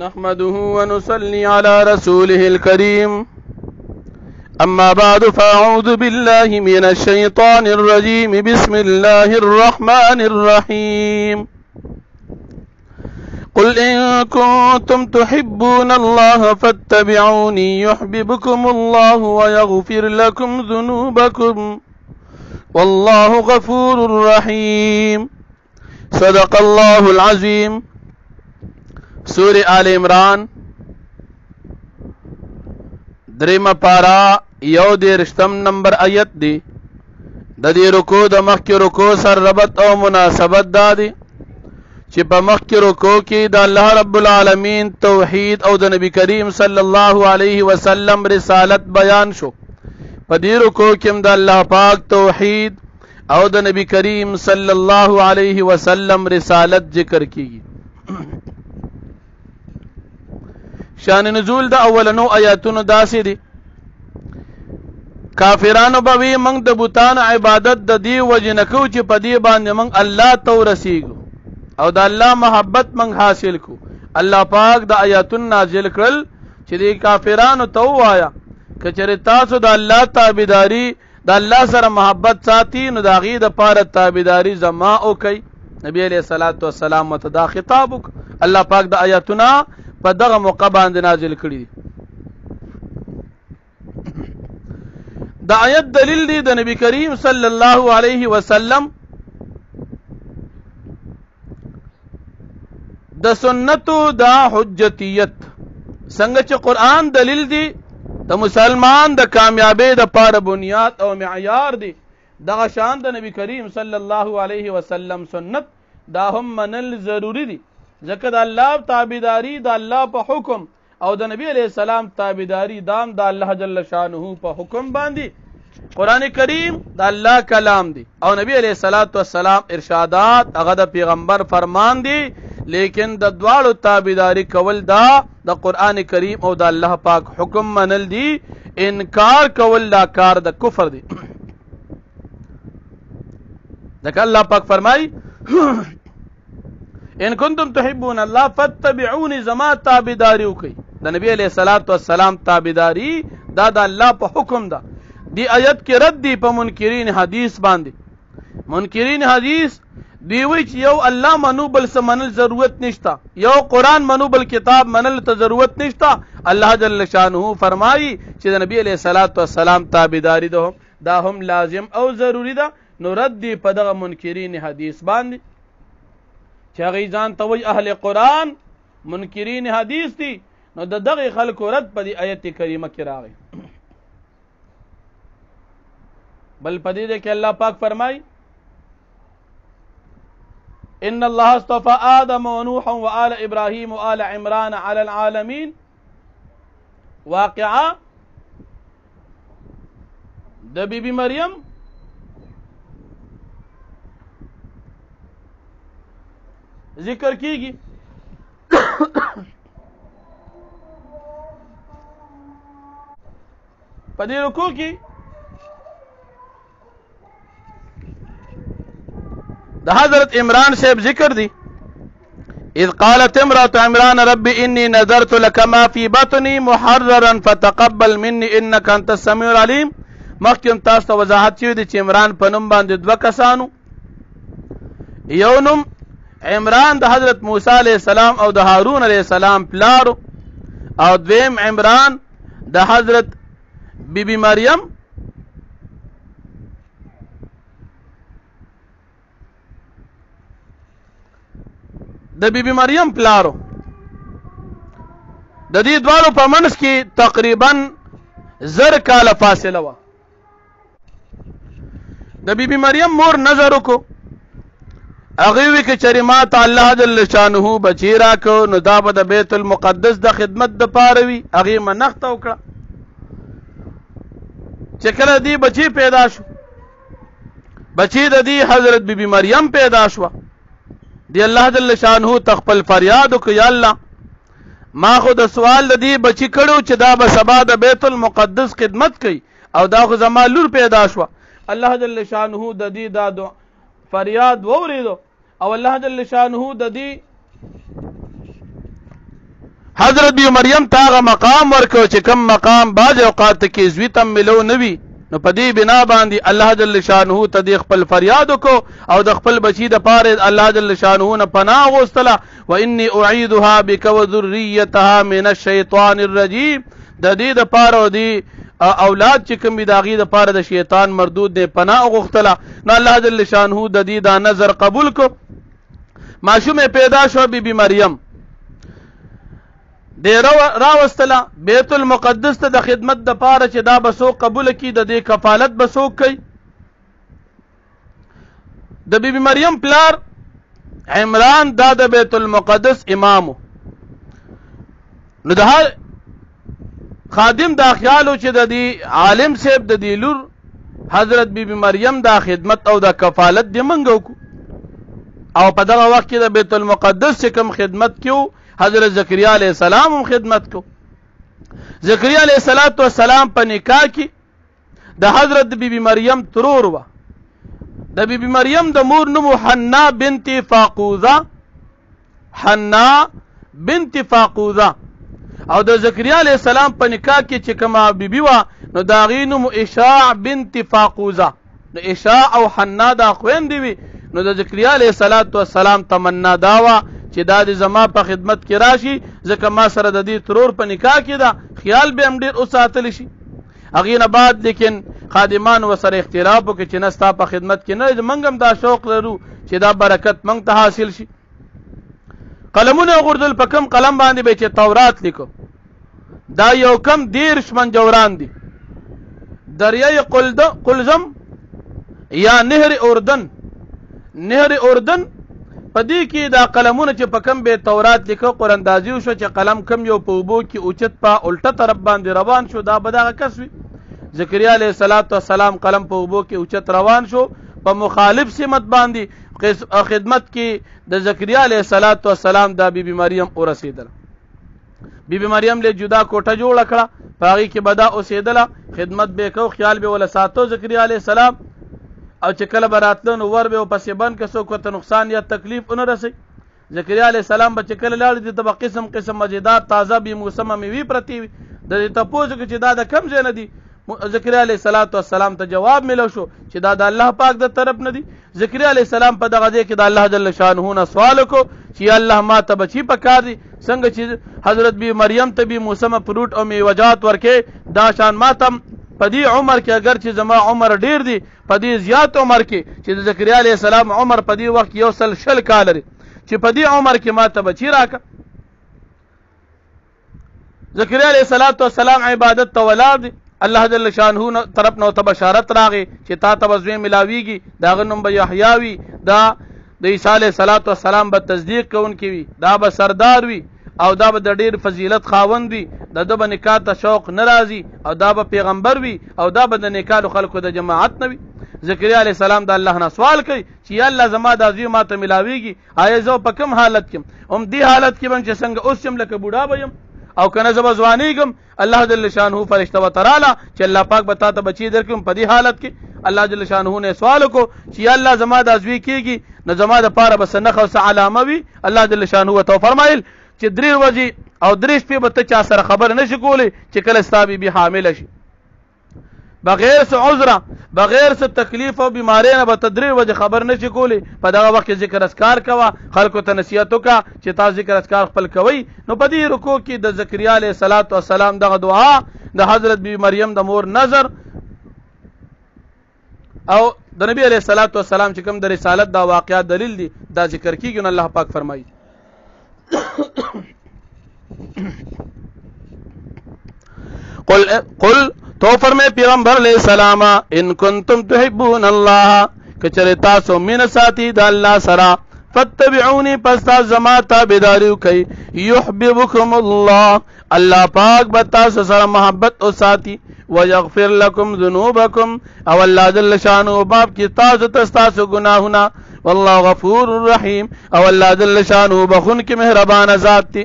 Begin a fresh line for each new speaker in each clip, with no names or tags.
نحمده ونصلي على رسوله الكريم أما بعد فأعوذ بالله من الشيطان الرجيم بسم الله الرحمن الرحيم قل إن كنتم تحبون الله فاتبعوني يحببكم الله ويغفر لكم ذنوبكم والله غفور رحيم صدق الله العظيم. سورة آل عمران دریم پارا یو دیرشتم نمبر آیت دی. د دې رکوع د مخکې رکوع سره ربط او مناسبت دا دی چې په مخکې رکوع کې د الله رب العالمین توحید او د نبی کریم صلی الله علیه وسلم رسالت بیان شو. په دې رکوع کې هم د الله پاک توحید او د نبی کریم صلی الله علیه وسلم رسالت ذکر کیږي. شان نزول د اولنو آیاتونو داسې دي کافرانو به وي موږ د بوتان عبادت د دې وجې نه کوو چې په دې باندې موږ الله ته ورسېږو او د الله محبت موږ حاصل کو. الله پاک د آیاتون نازل کړل چې د کافرانو ته ووایه که چېرې تاسو د الله تابعداري د الله سره محبت ساتي نو د هغې دپاره تابعداري زما وکئ. نبی علیه الصلاة والسلام ورته دا خطاب وکړ. الله پاک د آیاتونه په دغه موقع باندې نازل کړي دي. د آیت دلیل دی د نبی کریم صلی الله علیه وسلم د سنتو د حجتیت څنګه چې قرآن دلیل دی د مسلمان د کامیابی د پاره بنیاد او معیار دی دغه شان د نبی کریم صلی الله علیه وسلم سنت دا هم منل ضروری دی ځکه د الله تابعداري د الله په حکم او د نبی علیہ السلام تابعداري دام د الله جل شانه په حکم باندې. قرآن کریم د الله کلام دی او نبی علیہ الصلوۃ والسلام ارشادات هغه د پیغمبر فرمان دی لیکن د دواړو تابعداري کول دا د قرآن کریم او د الله پاک حکم منل دی. انکار کول دا کار د کفر دی. ځکه الله پاک فرمای ان کنتم تحبون الله فاتبعوني زما تابعداري وکي. د نبی علیہ الصلوۃ والسلام تابعداري دا د الله په حکم ده. دی آیت کې رد دی په منکرین حدیث باندې. منکرین حدیث دی وی چې یو الله منو بل څه منل ضرورت نشتا، یو قرآن منو بل کتاب منل ته ضرورت نشتا. الله جل شانه فرمایي چې د نبی علیہ الصلوۃ والسلام تابعداري ده دا هم لازم او ضروری ده. نو رد دی په دغه منکرین حدیث باندې چې هغوی ځان ته وایي اهل قرآن منکرین حدیث دي نو د دغې خلکو رد په دې آیت کریمه کې راغی. بل په دې کې الله پاک فرمایي ان الله اصطفى آدم ونوحا وآل ابراهيم وآل عمران على العالمين. واقعا د بیبي مریم ذکر کیږي. په دې رکوع کې د حضرت عمران صاحب ذکر دی اذ قالت امرأة عمران رب انی نذرت لك ما في بطني محررا فتقبل مني انك انت السميع العليم. مخکې تاسو ته وضاحت شوی دی چې عمران په نوم باندې دوه کسانو، یو نوم عمران د حضرت موسی علیہ السلام او د هارون علیہ السلام پلارو او دویم عمران د حضرت بیبی مریم د بیبی مریم پلارو. د دې دواړو په منځ کې تقریبا 1000 کاله فاصله وه. د بیبی مریم مور نظر وکړو هغوی وی که چېرې ما ته الله جل شانه بچی راکړو نو دا به د بیت المقدس د خدمت دپاره وي. هغې منښته وکړه چې کله دې بچی پیدا شو بچی د دې حضرت بیبي مریم پیدا شوه دی الله جل شانه ته خپل فریاد وکړو یا الله ما خو د سوال د دې بچی کړو چې دا به سبا د بیت المقدس خدمت کوي او دا خو زما لور پیدا شوه. الله جل شانه د دې دا فریاد واورېدو او الله جل شانه د دې حضرت بی مریم ته هغه مقام ورکو چې کم مقام بعض اوقات کې زوی ته ملو نه وي، نو په دې بنا باندې الله جل شانه ته د خپل فریاد وکړو او د خپل بچی د پاره الله جل شانه نه پناه غوښتله. واني اعيذها بك وذريتها من الشيطان الرجيم، د دې د پاره دی اولاد چې کوم د هغې دپاره د شیطان مردود دی پناه غوښتله. نو الله جل شانه د دې دا نظر قبول کو. ماشوم پیدا شو بی مریم دی راوستله بیت المقدس ته د خدمت د پاره چې دا بسو قبول کی، د دې کفالت بسو کوي. د بی مریم پلار عمران دا د بیت المقدس امامو. نو د هر خادم دا خیالو چې د دې عالم صاحب د دې لور حضرت بی مریم دا خدمت او دا کفالت دی منګو کو، او په دغه وخت کې د بیت المقدس چې کوم خدمت کیو حضرت زکریا علیہ السلام هم خدمت کو. زکریا علیہ السلام په نکاح کې د حضرت بی مریم ترور و. د بی مریم د مور نوم حنا بنت فاقوزه، حنا بنت فاقوزه، او د زکریا علیہ السلام په نکاح کې چې کومه بیبي و نو د هغې نوم اشاع بنت فاقوزه. د اشاع او حنا دا خویندې وي. نو د زکریا علیہ السلام تمنا دا وه چې دا د زما په خدمت کې راشي، ځکه ما سره د دې ترور په نکاح کې ده، خیال به هم ډېر وساتلی شي. هغې نه بعد لیکن خادمان ورسره اختلاف وکړي چې نه ستا په خدمت کې نه، موږ هم دا شوق لرو چې دا برکت موږ ته حاصل شي. قلمونه وغورځول، په کوم قلم باندې به چې تورات لیکو. دا یو کم 10 منجوران دي، دریای قلزم یا نهر اردن. نهر اردن په دې کې دا قلمونه چې په کم به تورات لیکو قراندازي وشو چې قلم کم یو په اوبو کې اوچت په الټه طرف باندې روان شو، دا به دغه کس وي. زکریا علیہ السلام قلم په اوبو کې اوچت روان شو، په مخالف سمت باندې خدمت کې د زکریا علیہ السلام دا بی مریم ورسېدله. بی مریم له جدا کوټه جوړه کړه، په هغې کې به دا اوسېدله، خدمت به کو، خیال به وله ساتو زکریا علیہ السلام. او چې کله به راتله نو ور به ورپسې بند که څوک ورته نقصان یا تکلیف ونه رسوي. زکریا علیہ السلام به چې کله لاړ دي ته به قسم قسم مزیدار تازه بې موسمه میوې پرتې وي. د دې تپوس وکړي چې دا د کوم ځای نه دي. زکریا علیہ السلام ته جواب ملو شو چې دا د الله پاک د طرف نه دي. زکریا علیہ السلام په دغه ځای کې د الله جل شانه نه سوال وکړو چې یا الله ما ته بچي پکار دي، څنګه چې حضرت بی مریم ته بې موسمه فروټ او میوجات ورکې، دا شان ما ته په دې عمر کې اگر چې زما عمر ډیر دی، په دې زیات عمر کې چې د زکریا علیہ السلام عمر په دې وخت 100 کال لري، چې په دې عمر کې ما ته بچی راکړه. زکریا علیہ السلام عبادت ته ولاړ دی. الله جل شانه طرف نو ته بشارت راغی چې تا ته زوی ملاویږي، د هغه نوم به یحیی وي، دا د عیسی علیہ السلام به تصدیق کوونکی وي، دا به سردار وي، او دا به د ډیر فضیلت خاوند وي، د ده به نکاح ته شوق نه راځي، او دا به پیغمبر وي، او دا به د نکاح خلکو د جماعت نه وي. زکریا علیہ السلام د الله نه سوال کوي چې یا الله زما دا زوی ما ته ملاویږي، آیا زه په کوم حالت کې هم دې حالت کې بم چې څنګه اوس یم لکه بوډا به یم، او کنه زه به ځوانېږم. الله جل شانه فرشته وتراله چې الله پاک به تا ته بچی درکړم. په دې حالت کې الله جل شانه نه سوال وکړو چې یا الله زما دا زوی کېږي نو زما دپاره به څه نښه او څه علامه وي. الله جل شانه ورته وفرمایل چې 3 ورځې او 3 شپې به ته چا سره خبر نه شي کولی چې کله ستا بیبي حامله شي، بغیر څه عذره، بغیر څه تکلیف او بیماری نه به ته 3 ورځې خبر نه شي کولی. په دغه وخت کې ذکر اذکار کوه، خلکو ته نصیحت وکړه چې تاسو ذکر اذکار خپل کوئ. نو په دې رکوع کې د زکریا علیہ السلام دغه دعا د حضرت بی مریم د مور نظر او د نبی علیہ السلام چې کوم د رسالت دا واقعات دلیل دي دا ذکر کیږي. نو الله پاک فرمایي قل تو فرمائے پیغمبر علیہ السلام ان کنتم تحبون اللہ کچرے تاسو من ساتی دا اللہ سرا فاتبعونی پس تاس زما تابداریو کئی یحببکم اللہ اللہ پاک بتاسو سرا محبت او ساتی ویغفر لکم ذنوبکم او اللہ جل شانو باب کی تاسو تستاسو گناہنا واللہ غفور الرحیم او اللہ جل شانو بخون کی مہربان ذات تی.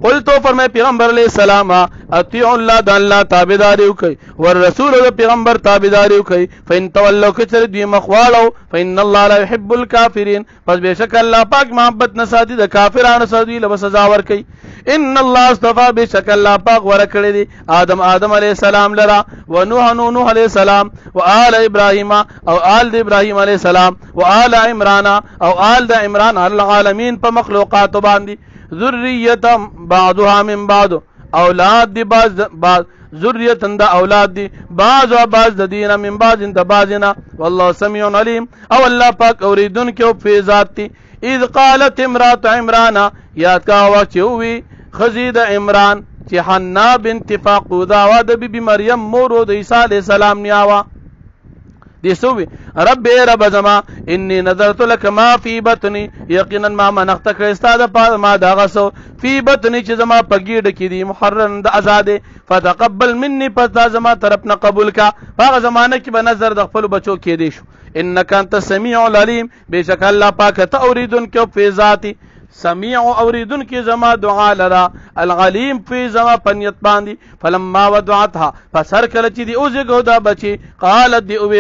قلتو فرمای پیغمبر علیہ السلام اطیعوا الله د الله تابعداري وکي والرسول د پیغمبر تابعداري وکي فإن تولوا کچر دوی مخوالو فإن الله لا يحب الكافرين پس بشک الله پاک محبت نه ساتي د کافرانو سره له سزا ور کوي ان الله اصطفى بشک الله پاک ور کړی دي آدم علیہ السلام لرا ونوح علیہ السلام وآل ابراهيم او آل د ابراهيم علیہ السلام وآل عمران او آل د عمران العالمین په مخلوقات باندې ذریه بعضها من بعض اولاد دی بعض ذریه د اولاد دی بعض د دینه من بعض د بعضنا والله سميع علیم او الله پاک اوریدونکو او په ذات دی اذ قالت امراه عمران یاد کا واچوي خزید عمران چې حنا بنت فاقودا و د بی مریم مور د عیسی علیہ السلام نیاوا دي سوي رب رب زما اني نظرت لك ما في بطني يقينا ما منخت استاد پا ما داغسو في بطني چې زما پګیډ کې دي محرن د آزاد فتقبل مني پتا زما طرفنا قبول کا هغه زمانه کې به نظر د خپل بچو کې دي شو انك انت السميع العليم بشک الله پاک ته اوریدونکو په ذاتي سميع اوریدن کی زما دعا لرا العلیم فی زما پنیت باندې فلما وضعتها فسر کله چې دی اوزګو دا بچي قالت دی او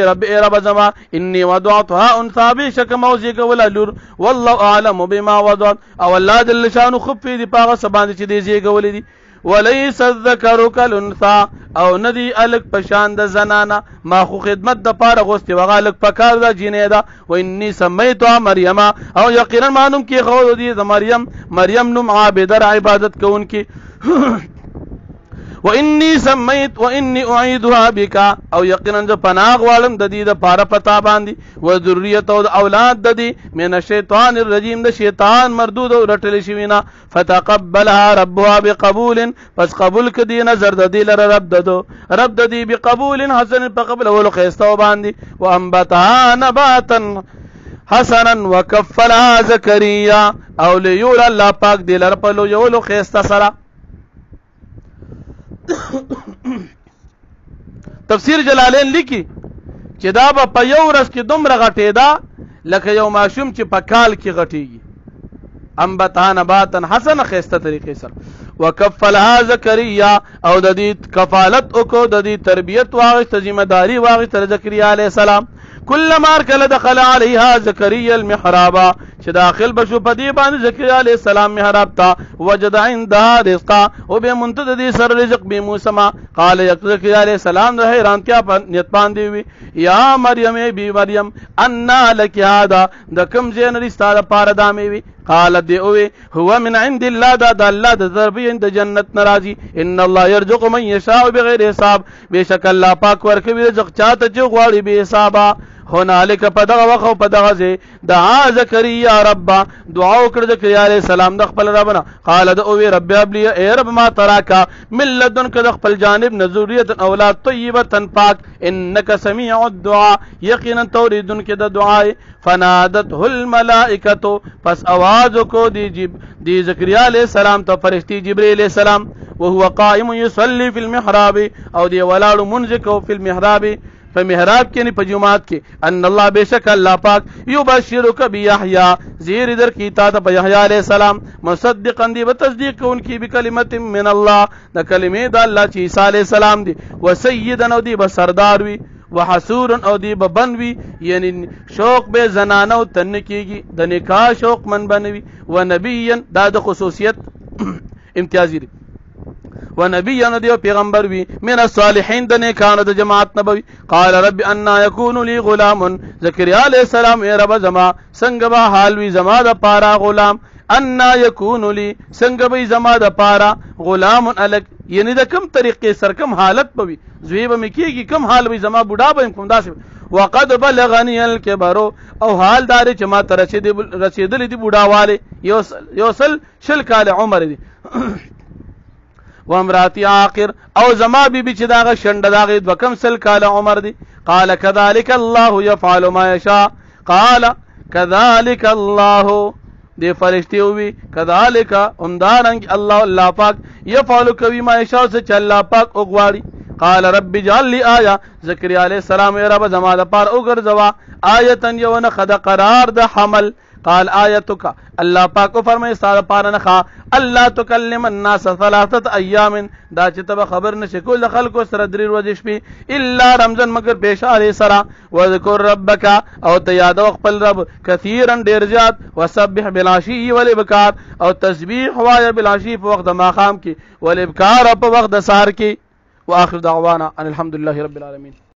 رب زما انی وضعتها انثى بشک موزګو ولا لور والله اعلم بما وضعت او الله جل شانه خفی دی پاغه سباند چې دی زیګول دي وليس الذكر كالانثى او ندی الک پشان د زنانا ما خو خدمت د پاره غوستي وغالک پکار د جنیدا و انی سمیتها مریم او یقینا مانم کی خو دی د مریم نم عابدر عبادت کوونکی واني اعيدها بك او یقینا ز پناه غوالم د دې د پاره پتا باندې و ذریته او اولاد د دې من الشیطان الرجیم د شیطان مردود او رټل شوینا فتقبلها ربها بقبول پس قبول کدی نظر د دې لره رب د دې بقبول حسن په قبل ولو خيستو باندې وانبتها نباتا حسنا وكفلها زكريا او ليول الله پاک دې لره په لو خيستا سره تفسیر جلالین لیکي چې دا په یو ورځ کې دومره غټېدا لکه یو ماشوم چې په کال کې غټېږي انبتها نباتا حسن خيسته طریقې سره وکفلها زکریا او د دې کفالت وکړو د دې تربیت واغسته ذمہ داری واغسته زکریا علیہ السلام كلما اركل دخل عليها زكريا المحراب چې داخل بشو پدی باندې زکریا علیہ السلام محراب تا وجد عندها رزقا او به منتدی سر رزق به موسما قال زکریا علیہ السلام د حیرانتیا په نیت باندې وی یا مریم بی مریم ان لك هذا د کوم زین رستاده پاره دامي وی قالت دی او هو من عند الله دا الله د ضربین د جنت ناراضي ان الله يرزق من يشاء بغیر حساب بشک الله پاک ورکوي رزق چاته چې غواړي به حسابا هنالک پدغه وخو پدغه زی دعا زکریا رب دعا وکړه زکریا علیہ السلام د خپل ربنا قال د او رب ابلی ای رب ما تراکا من لدن د خپل جانب نذوریت اولاد طیبه پاک انک سمیع الدعاء یقینا توریدن کې د دعای فنادته الملائکه پس आवाज کو دی زکریا علیہ السلام ته فرشتي جبرئیل علیہ السلام وهو قائم يصلي في المحراب او دی ولاړ منځکو فی المحراب فمحراب کې نه په جمعات کې ان الله بشک الله پاک یبشرک بیحیی زیر در کی تا ته یحیی علیہ السلام مصدقا دی وتصدیق کوونکی بکلمت من الله د کلمې د الله چې عیسی علیہ السلام دی وسیدا او دی بسردار وی وحسور او دی بنوي یعنی شوق به زنانه او تن کیږي د نکاح شوق من بنوي ونبیا دا د خصوصیت امتیازی دی ونبي ندیو پیغمبر وی من الصالحین د نیکانو د جماعت نبوی قال رب ان يكون لي غلام زکریا علیہ السلام ای رب زما څنګه به حال وی زما د پارا غلام ان يكون لي څنګه به زما د پارا غلام الک یعنی د کم طریقې سر کم حالت پوي زوی به مکیږي کم حال وی زما بوډا به کوم داسې وقد بلغني الكبر او حال دار چې ما تر رسیدل دي بوډا والے یوصل شل کال عمر دي وامراتی آخر او زما بی چې داغه شند داغه وکم سل کال عمر دی قال كذلك الله يفعل ما يشاء قال كذلك الله دی فرشتي وی كذلك اندارنګ الله پاک يفعل کوي ما يشاء چې الله پاک وګواړي قال رب اجعل لي آية زكريا عليه السلام يا رب زما د پار وګرځوا آیتن یو نه خد قرار د حمل قال آیتک الله پاک فرمای ساده پارنخه الله تکلم الناس ثلاثه ایام دا چې تب خبر نشي کول خلکو سره درې ورځې شپې الا رمضان مگر بشاره سره وذكر ربک او ته یاد خپل رب کثیرا ډیر زیات وسبح بالعشی والابکار او تسبیح وایا بالعشی په وخت د ماقام کې والابکار په وخت د سحر کې واخر دعوانا ان الحمد لله رب العالمین.